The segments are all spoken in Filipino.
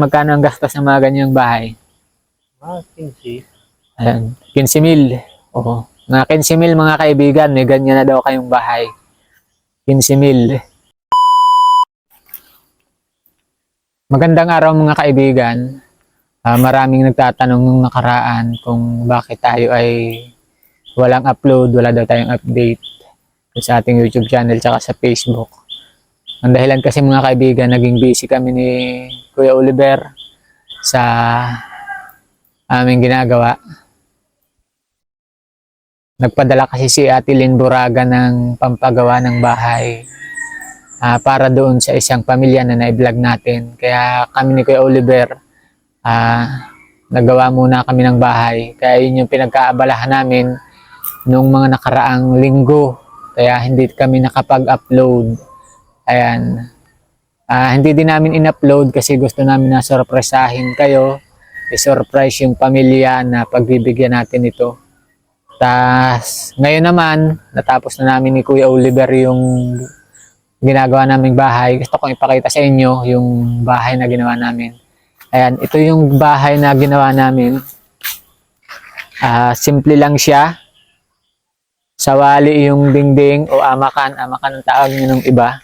Magkano ang gastos ng mga ganyang bahay? 15. Ayan, 15,000. Oo. Mga 15,000 mga kaibigan, may ganyan na daw kayong bahay. 15,000. Magandang araw mga kaibigan. Maraming nagtatanong nung nakaraan kung bakit tayo ay walang upload, wala daw tayong update sa ating YouTube channel tsaka sa Facebook. Ang dahilan kasi mga kaibigan, naging busy kami ni Kuya Oliver sa aming ginagawa. Nagpadala kasi si Ate Lynn Buraga ng pampagawa ng bahay para doon sa isang pamilya na na-vlog natin. Kaya kami ni Kuya Oliver, nagawa muna kami ng bahay. Kaya yun yung pinagkaabalahan namin nung mga nakaraang linggo. Kaya hindi kami nakapag-upload. Ayan. Hindi din namin in-upload kasi gusto namin na surpresahin kayo. I-surprise yung pamilya na pagbibigyan natin ito. Tas ngayon naman, natapos na namin ni Kuya Oliver yung ginagawa naming bahay. Gusto kong ipakita sa inyo yung bahay na ginawa namin. Ayan, ito yung bahay na ginawa namin. Simple lang siya. Sawali yung dingding o amakan. Amakan ang tawag nyo ng iba.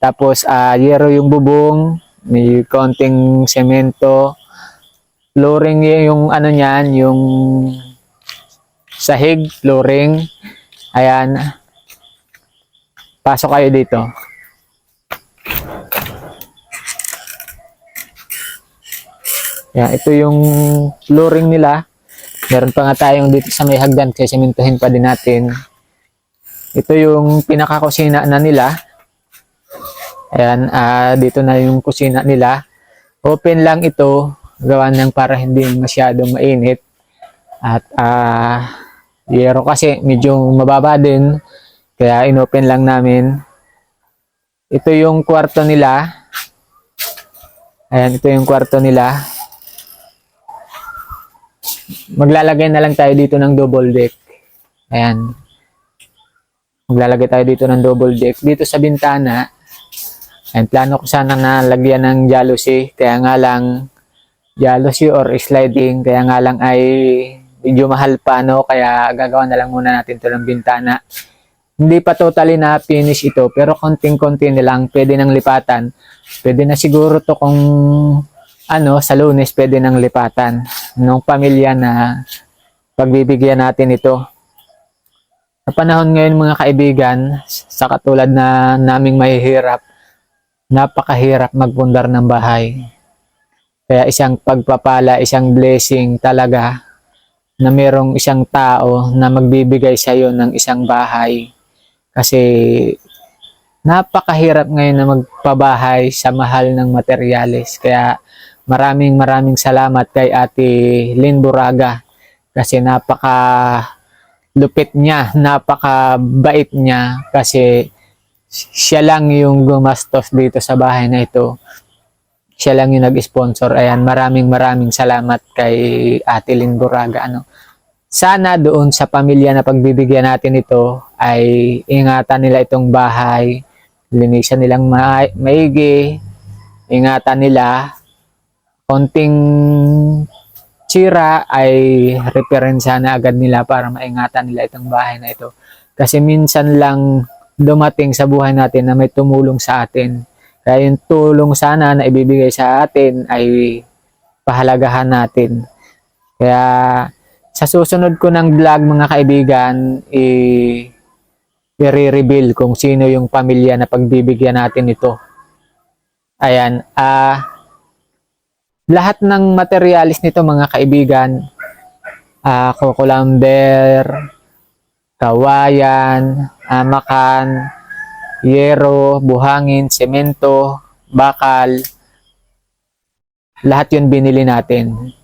Tapos yero yung bubong, may konting semento, flooring yung ano niyan, yung sahig, flooring. Ayan. Pasok kayo dito. Ayan, ito yung flooring nila. Meron pa nga tayong dito sa may hagdan kasi sementohin pa din natin. Ito yung pinakakusina na nila. Ayan, dito na yung kusina nila. Open lang ito, gawa ng para hindi masyadong mainit. At yero kasi medyo mababa din, kaya inopen lang namin. Ito yung kwarto nila. Ayan, ito yung kwarto nila. Maglalagay na lang tayo dito ng double deck. Ayan. Maglalagay tayo dito ng double deck. Dito sa bintana, and plano ko sana na lagyan ng jalousie, kaya nga lang jalousie or sliding, kaya nga lang ay medyo mahal pa, no? Kaya gagawa na lang muna natin ito ng bintana. Hindi pa totally na finish ito, pero konting-konti na lang, pwede nang lipatan. Pwede na siguro to kung sa Lunes pwede nang lipatan ng pamilya na pagbibigyan natin ito. Sa panahon ngayon mga kaibigan, sa katulad na naming mahihirap, napakahirap magpundar ng bahay. Kaya isang pagpapala, isang blessing talaga na merong isang tao na magbibigay sa iyo ng isang bahay. Kasi napakahirap ngayon na magpabahay sa mahal ng materyales. Kaya maraming salamat kay Ate Lynn Buraga kasi napaka lupit niya, napakabait niya kasi siya lang yung gumastos dito sa bahay na ito. Siya lang yung nag-sponsor. Ayan, maraming salamat kay Ate Lynn Buraga. Sana doon sa pamilya na pagbibigyan natin ito ay ingatan nila itong bahay, linisan nilang maigi, ingatan nila. Konting tsira ay referensya na agad nila para maingatan nila itong bahay na ito. Kasi minsan lang dumating sa buhay natin na may tumulong sa atin. Kaya yung tulong sana na ibibigay sa atin ay pahalagahan natin. Kaya sa susunod ko ng vlog mga kaibigan, i-reveal kung sino yung pamilya na pagbibigyan natin ito. Ayan, lahat ng materialis nito mga kaibigan, kukulamber, kawayan, amakan, yero, buhangin, semento, bakal, lahat yun binili natin.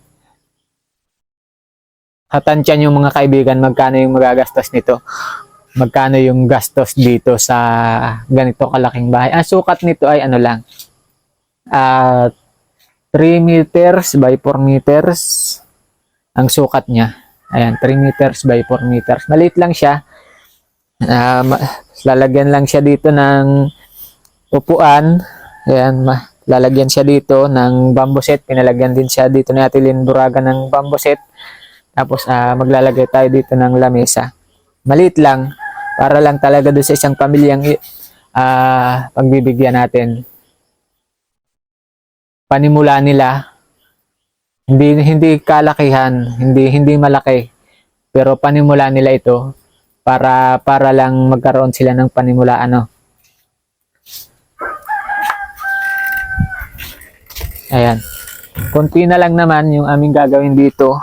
Tatansyan yung mga kaibigan magkano yung magagastos nito. Magkano yung gastos dito sa ganito kalaking bahay. Ang sukat nito ay ano lang, 3 meters by 4 meters ang sukat niya. Ayan, 3 meters by 4 meters. Maliit lang siya. Lalagyan lang siya dito ng upuan. Ayan, lalagyan siya dito ng bamboo set. Pinalagyan din siya dito ni Ate Lynn Buraga ng bamboo set. Tapos maglalagay tayo dito ng lamesa. Maliit lang para lang talaga doon sa isang pamilyang pagbibigyan natin. Panimula nila, hindi kalakihan, hindi malaki. Pero panimula nila ito para lang magkaroon sila ng panimula Ayan. Kunti na lang naman yung aming gagawin dito.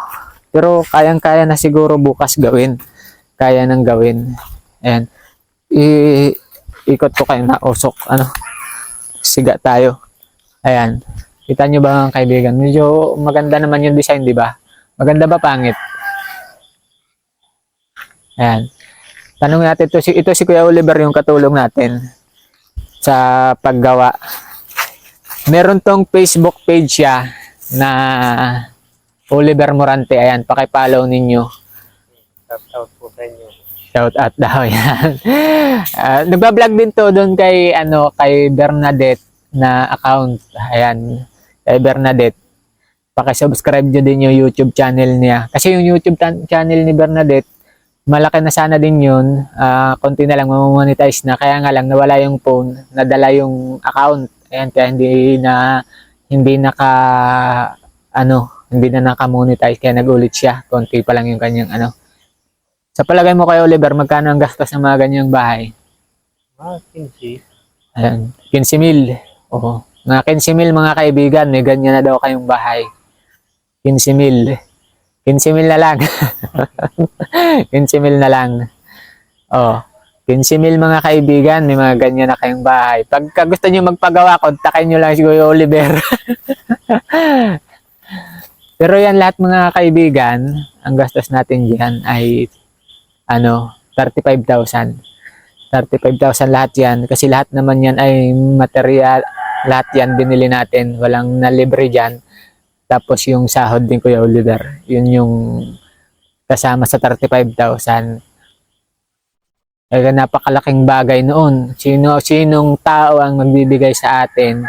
Pero kayang-kaya na siguro bukas gawin. Kaya nang gawin. Ayan. Ikot ko kayo na usok. Siga tayo. Ayan. Kita nyo ba mga kaibigan? Medyo maganda naman yung design, di ba? Maganda ba pangit? Ayan. Tanong natin ito si Kuya Oliver yung katulong natin sa paggawa. Meron tong Facebook page siya na Oliver Morante. Ayan, paki-follow ninyo. Shout out po sa inyo. Shout out daw yan. Nagba-vlog din to doon kay Bernadette na account. Ayan, kay Bernadette. Paki-subscribe nyo din yung YouTube channel niya. Kasi yung YouTube channel ni Bernadette, malaki na sana din yun. Konti na lang mamonetize na. Kaya nga lang nawala yung phone, nadala yung account. Ayan, kaya hindi na naka-monetize, kaya nag-ulit siya. Konti pa lang yung kanyang Sa palagay mo kay Oliver, magkano ang gastos ng mga ganyang bahay? 15. Ayan, 15,000. Oo. Mga 15,000 mga kaibigan, may ganyan na daw kayong bahay. 15,000. 15,000 na lang. 15,000 na lang. Oh. 15,000 mga kaibigan, may mga ganyan na kayong bahay. Pagka gusto nyo magpagawa, kontakin nyo lang si Kuya Oliver. Pero yan lahat mga kaibigan, ang gastos natin diyan ay 35,000. 35,000 lahat yan. Kasi lahat naman yan ay material. Lahat yan binili natin. Walang nalibre dyan. Tapos yung sahod din Kuya Oliver. Yun yung kasama sa 35,000. Kaya napakalaking bagay noon. Sinong tao ang magbibigay sa atin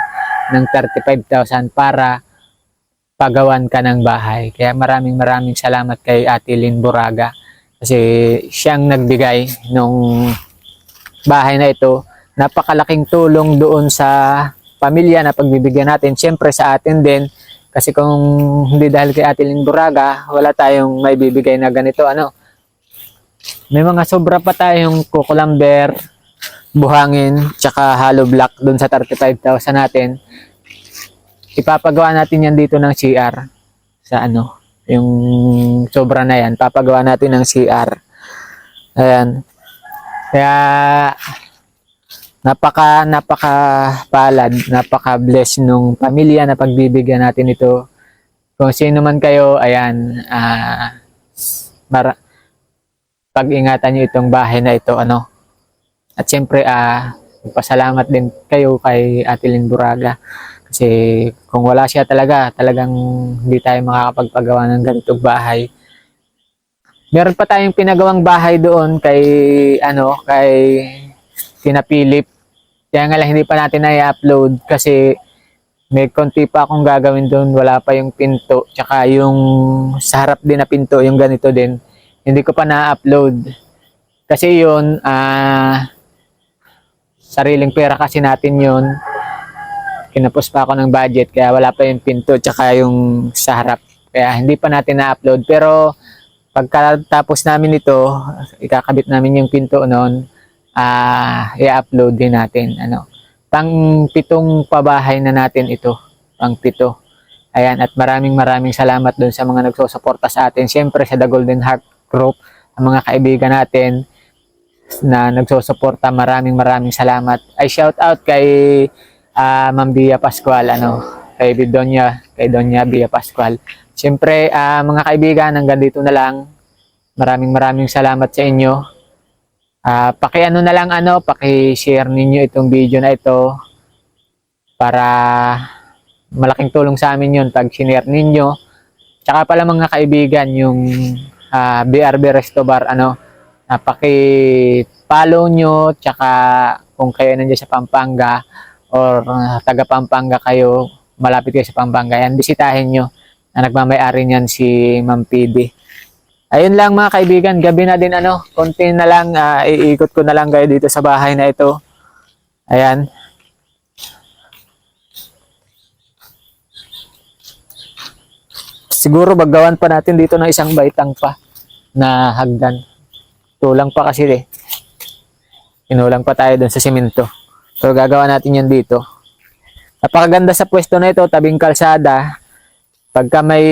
ng 35,000 para pagawan ka ng bahay. Kaya maraming salamat kay Ate Lynn Buraga. Kasi siyang nagbigay nung bahay na ito. Napakalaking tulong doon sa pamilya na pagbibigyan natin. Siyempre sa atin din. Kasi kung hindi dahil kay Ate Lynn Buraga, wala tayong may bibigay na ganito. May mga sobra pa tayong kukulamber, buhangin, tsaka hollow block doon sa 35,000 natin. Ipapagawa natin yan dito ng CR. Sa yung sobra na yan, papagawa natin ng CR. Ayan. Kaya napaka palad, napaka-bless nung pamilya na pagbibigyan natin ito. Kung sino man kayo, ayan, pag-ingatan nyo itong bahay na ito, At syempre, pasalamat din kayo kay Ate Lynn Buraga. Kasi kung wala siya talagang hindi tayo makakapagpagawa ng ganitong bahay. Meron pa tayong pinagawang bahay doon kay Tina Philip. Kaya nga lang hindi pa natin na-upload kasi may konti pa akong gagawin doon. Wala pa yung pinto. Tsaka yung sa harap din na pinto, yung ganito din. Hindi ko pa na-upload. Kasi yun, sariling pera kasi natin yun. Kinapos pa ako ng budget kaya wala pa yung pinto tsaka yung sa harap. Kaya hindi pa natin na-upload. Pero pagkatapos namin ito, ikakabit namin yung pinto noon, i-upload din natin. Pang-pitong pabahay na natin ito. Pang-pito. Ayan, at maraming salamat dun sa mga nagsusuporta sa atin. Siyempre sa The Golden Heart Group, ang mga kaibigan natin na nagsusuporta, maraming salamat. Ay shout out kay Ma'am Bia Pascual, kay Donya Bia Pascual. Siyempre, mga kaibigan, hanggang dito na lang. Maraming salamat sa inyo. Paki-share ninyo itong video na ito para malaking tulong sa amin yun pag share ninyo. Tsaka pala mga kaibigan, yung BRB Resto Bar, paki-follow nyo, tsaka kung kayo nandiyan sa Pampanga, or taga Pampanga kayo, malapit kayo sa Pampanga, yan, bisitahin nyo. Nagmamay-ari niyan si Ma'am PD. Ayun lang mga kaibigan, gabi na din konti na lang, iikot ko na lang kayo dito sa bahay na ito. Ayan. Siguro baggawan pa natin dito ng isang baitang pa na hagdan. Tulang pa kasi Inulang pa tayo dun sa simento. So gagawa natin yan dito. Napakaganda sa pwesto na ito, tabing kalsada. Pagka may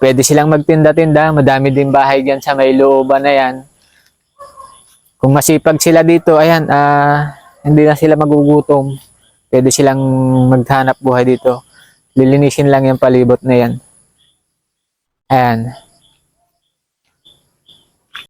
pwede silang magtinda-tinda. Madami din bahay dyan sa may looban na yan. Kung masipag sila dito, ayan, hindi na sila magugutom. Pwede silang maghanap buhay dito. Lilinisin lang yung palibot na yan. Ayan.